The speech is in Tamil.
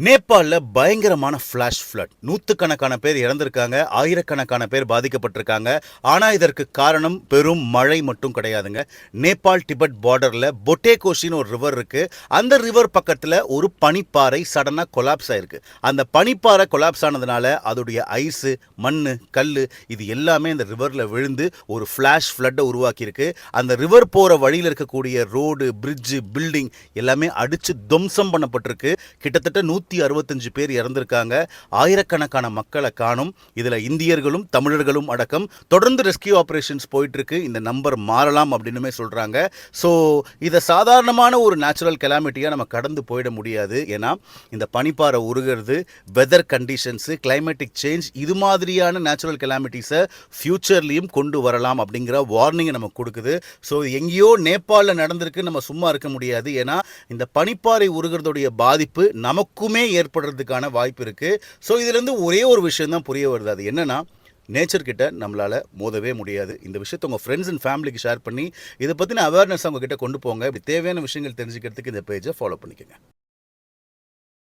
நேபாளில் பயங்கரமான ஃப்ளாஷ் ஃப்ளட். நூற்றுக்கணக்கான பேர் இறந்திருக்காங்க, ஆயிரக்கணக்கான பேர் பாதிக்கப்பட்டிருக்காங்க. ஆனால் இதற்கு காரணம் பெரும் மழை மட்டும் கிடையாதுங்க. நேபாள் டிபெட் பார்டரில் பொட்டேகோஷின்னு ஒரு ரிவர் இருக்குது. அந்த ரிவர் பக்கத்தில் ஒரு பனிப்பாறை சடனாக கொலாப்ஸ் ஆயிருக்கு. அந்த பனிப்பாறை கொலாப்ஸ் ஆனதுனால அதோடைய ஐஸு, மண், கல் இது எல்லாமே இந்த ரிவரில் விழுந்து ஒரு ஃப்ளாஷ் ஃப்ளட்டை உருவாக்கியிருக்கு. அந்த ரிவர் போகிற வழியில் இருக்கக்கூடிய ரோடு, பிரிட்ஜு, பில்டிங் எல்லாமே அடித்து துவம்சம் பண்ணப்பட்டிருக்கு. கிட்டத்தட்ட 165 பேர் இறந்திருக்காங்க. ஆயிரக்கணக்கான மக்களை காணும். இதில் இந்தியர்களும் தமிழர்களும் அடக்கம். தொடர்ந்து ரெஸ்கியூ ஆப்ரேஷன்ஸ் போயிட்டு இருக்கு. இந்த நம்பர் மாறலாம் அப்படின்னுமே சொல்றாங்க. ஸோ இதை சாதாரணமான ஒரு நேச்சுரல் கெலாமிட்டியாக நம்ம கடந்து போயிட முடியாது. ஏன்னா இந்த பனிப்பாறை உருகிறது, வெதர் கண்டிஷன்ஸு, கிளைமேட்டிக் சேஞ்ச் இது மாதிரியான நேச்சுரல் கெலாமிட்டிஸை ஃபியூச்சர்லேயும் கொண்டு வரலாம் அப்படிங்கிற வார்னிங்கை நமக்கு கொடுக்குது. ஸோ எங்கேயோ நேபாளில் நடந்திருக்கு, நம்ம சும்மா இருக்க முடியாது. ஏன்னா இந்த பனிப்பாறை உருகிறதுடைய பாதிப்பு நமக்குமே ஏற்படுறதுக்கான வாய்ப்பு இருக்கு. ஸோ இதுலேருந்து ஒரே ஒரு விஷயம் தான் புரிய வருது. அது என்னன்னா, நேச்சர் கிட்ட நம்மளால் மோதவே முடியாது. இந்த விஷயத்தை உங்கள் ஃப்ரெண்ட்ஸ் அண்ட் ஃபேமிலிக்கு ஷேர் பண்ணி இதை பற்றின அவேர்னஸ் அவங்க கிட்ட கொண்டு போங்க. இப்படி தேவையான விஷயங்கள் தெரிஞ்சுக்கிறதுக்கு இந்த பேஜை ஃபாலோ பண்ணிக்கோங்க.